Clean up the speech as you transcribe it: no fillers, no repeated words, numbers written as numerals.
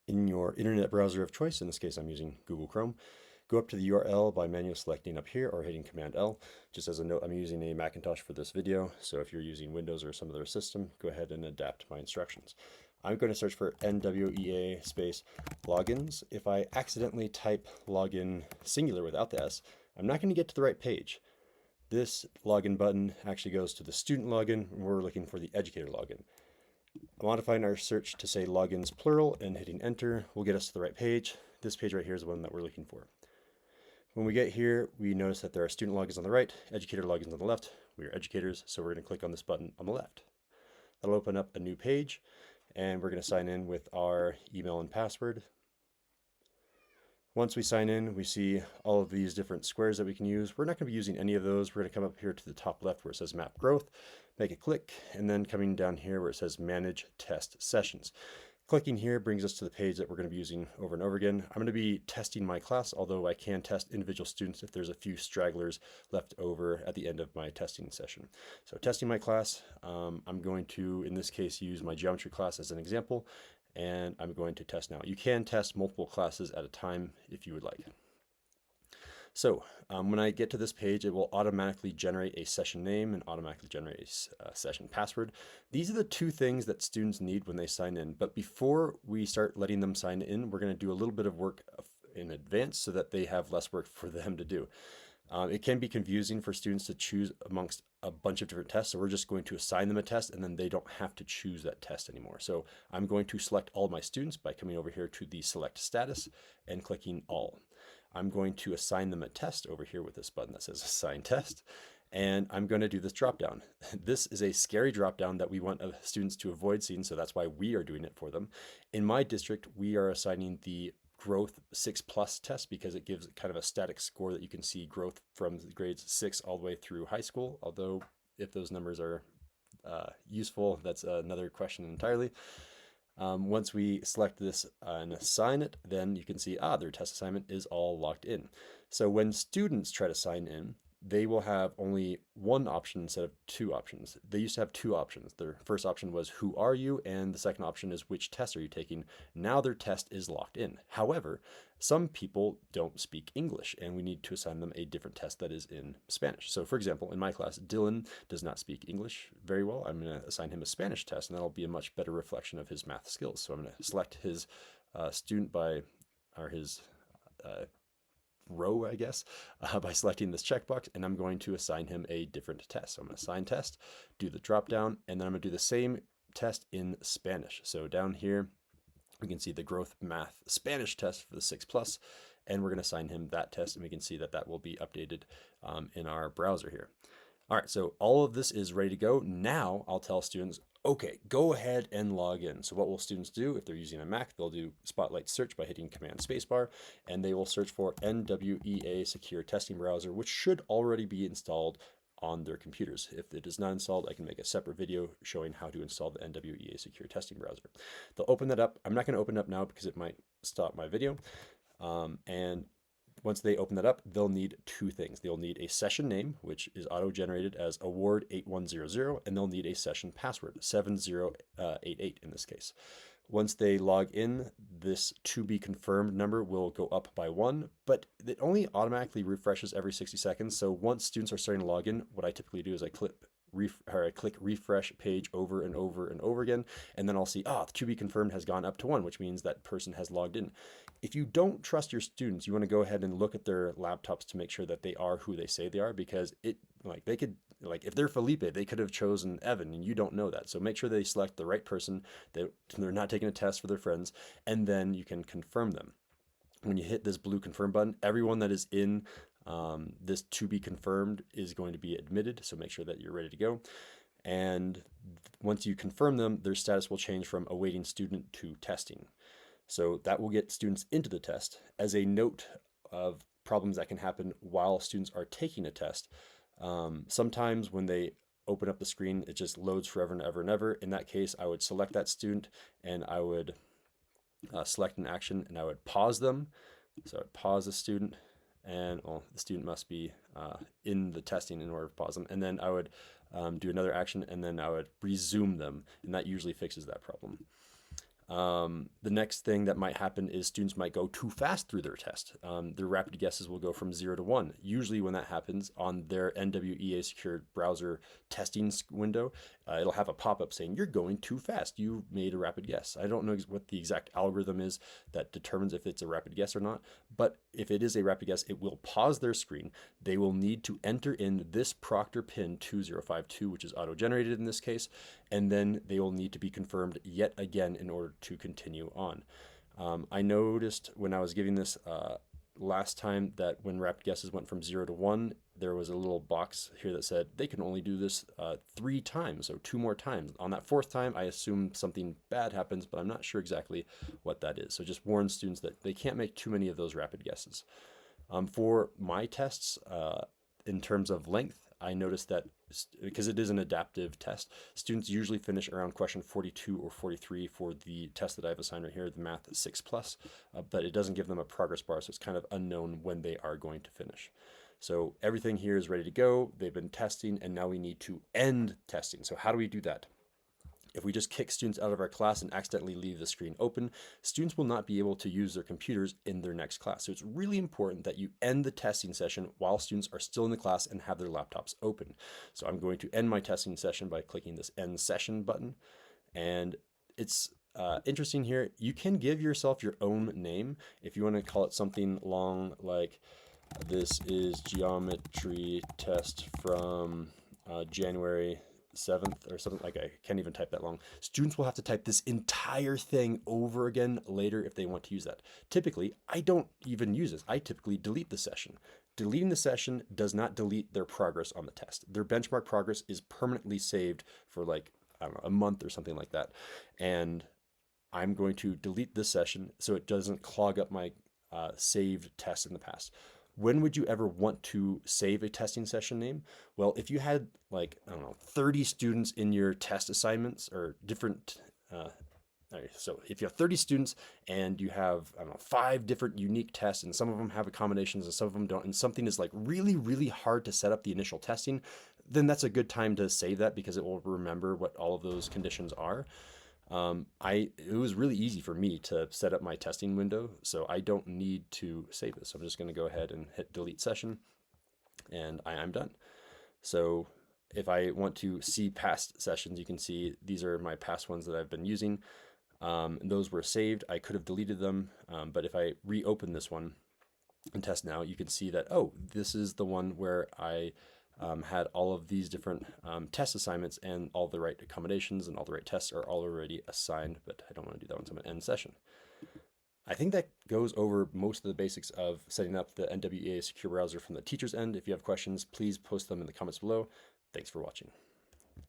In your internet browser of choice, in this case I'm using Google Chrome, go up to the URL by manually selecting up here or hitting Command L. Just as a note, I'm using a Macintosh for this video, so if you're using Windows or some other system, go ahead and adapt my instructions. I'm going to search for NWEA space logins. If I accidentally type login singular without the S, I'm not going to get to the right page. This login button actually goes to the student login, and we're looking for the educator login. Modifying our search to say logins plural and hitting enter will get us to the right page. This page right here is the one that we're looking for. When we get here, we notice that there are student logins on the right, educator logins on the left. We are educators, so we're going to click on this button on the left. That'll open up a new page, and we're going to sign in with our email and password. Once we sign in, we see all of these different squares that we can use. We're not going to be using any of those. We're going to come up here to the top left where it says Map Growth, make a click, and then coming down here where it says Manage Test Sessions. Clicking here brings us to the page that we're going to be using over and over again. I'm going to be testing my class, although I can test individual students if there's a few stragglers left over at the end of my testing session. So testing my class, I'm going to, in this case, use my geometry class as an example, and I'm going to test now. You can test multiple classes at a time if you would like. So when I get to this page, it will automatically generate a session name and automatically generate a session password. These are the two things that students need when they sign in. But before we start letting them sign in, we're going to do a little bit of work in advance so that they have less work for them to do. It can be confusing for students to choose amongst a bunch of different tests, so we're just going to assign them a test and then they don't have to choose that test anymore. So I'm going to select all my students by coming over here to the select status and clicking all. I'm going to assign them a test over here with this button that says assign test, and I'm going to do this drop down. This is a scary drop down that we want students to avoid seeing, so that's why we are doing it for them. In my district, we are assigning the growth 6+ test because it gives kind of a static score that you can see growth from grades 6 all the way through high school. Although if those numbers are useful, that's another question entirely. Once we select this and assign it, then you can see, their test assignment is all locked in. So when students try to sign in, they will have only one option instead of two options. They used to have two options. Their first option was who are you, and the second option is which test are you taking. Now their test is locked in. However, some people don't speak English and we need to assign them a different test that is in Spanish. So for example, in my class, Dylan does not speak English very well. I'm going to assign him a Spanish test, and that'll be a much better reflection of his math skills. So I'm going to select his student by, or his row, I guess, by selecting this checkbox, and I'm going to assign him a different test. So I'm going to assign test, do the drop down, and then I'm going to do the same test in Spanish. So down here, we can see the growth math Spanish test for the 6+, and we're going to assign him that test, and we can see that that will be updated in our browser here. All right, so all of this is ready to go. Now I'll tell students, okay, go ahead and log in. So what will students do? If they're using a Mac, they'll do Spotlight search by hitting Command Spacebar, and they will search for NWEA Secure Testing Browser, which should already be installed on their computers. If it is not installed, I can make a separate video showing how to install the NWEA Secure Testing Browser. They'll open that up. I'm not going to open it up now because it might stop my video. And once they open that up, they'll need two things. They'll need a session name, which is auto-generated as award8100, and they'll need a session password, 7088 in this case. Once they log in, this to be confirmed number will go up by 1, but it only automatically refreshes every 60 seconds. So once students are starting to log in, what I typically do is I click refresh page over and over and over again, and then I'll see, the to be confirmed has gone up to 1, which means that person has logged in. If you don't trust your students, you want to go ahead and look at their laptops to make sure that they are who they say they are, because they could, if they're Felipe, they could have chosen Evan, and you don't know that. So make sure they select the right person, that they're not taking a test for their friends, and then you can confirm them. When you hit this blue confirm button, everyone that is in this to be confirmed is going to be admitted. So make sure that you're ready to go. And once you confirm them, their status will change from awaiting student to testing. So that will get students into the test. As a note of problems that can happen while students are taking a test, sometimes when they open up the screen, it just loads forever and ever and ever. In that case, I would select that student and I would select an action and I would pause them. So I'd pause the student, and the student must be in the testing in order to pause them. And then I would do another action, and then I would resume them, and that usually fixes that problem. The next thing that might happen is students might go too fast through their test. Their rapid guesses will go from 0 to 1. Usually when that happens on their NWEA secured browser testing window, it'll have a pop-up saying, you're going too fast. You made a rapid guess. I don't know what the exact algorithm is that determines if it's a rapid guess or not, but if it is a rapid guess, it will pause their screen. They will need to enter in this Proctor pin 2052, which is auto-generated in this case, and then they will need to be confirmed yet again in order to continue on. I noticed when I was giving this last time that when rapid guesses went from 0 to 1, there was a little box here that said they can only do this 3 times, so 2 more times. On that 4th time, I assume something bad happens, but I'm not sure exactly what that is. So just warn students that they can't make too many of those rapid guesses. For my tests, in terms of length, I noticed that because it is an adaptive test, students usually finish around question 42 or 43 for the test that I've assigned right here, the Math 6+, but it doesn't give them a progress bar, so it's kind of unknown when they are going to finish. So everything here is ready to go. They've been testing, and now we need to end testing. So how do we do that? If we just kick students out of our class and accidentally leave the screen open, students will not be able to use their computers in their next class. So it's really important that you end the testing session while students are still in the class and have their laptops open. So I'm going to end my testing session by clicking this End Session button. And it's interesting here. You can give yourself your own name. If you want to call it something long like, this is geometry test from January 7th or something, like I can't even type that long. Students will have to type this entire thing over again later if they want to use that. Typically, I don't even use this. I typically delete the session. Deleting the session does not delete their progress on the test. Their benchmark progress is permanently saved for like, I don't know, a month or something like that. And I'm going to delete this session so it doesn't clog up my saved tests in the past. When would you ever want to save a testing session name? Well, if you had like, I don't know, 30 students in your test assignments or different, so if you have 30 students and you have, I don't know, 5 different unique tests, and some of them have accommodations and some of them don't, and something is like really, really hard to set up the initial testing, then that's a good time to save that because it will remember what all of those conditions are. It was really easy for me to set up my testing window, so I don't need to save this. So I'm just going to go ahead and hit delete session, and I'm done. So if I want to see past sessions, you can see these are my past ones that I've been using. Those were saved. I could have deleted them, but if I reopen this one and test now, you can see that, oh, this is the one where I had all of these different test assignments and all the right accommodations and all the right tests are already assigned, but I don't want to do that one, so I'm going to end session. I think that goes over most of the basics of setting up the NWEA secure browser from the teacher's end. If you have questions, please post them in the comments below. Thanks for watching.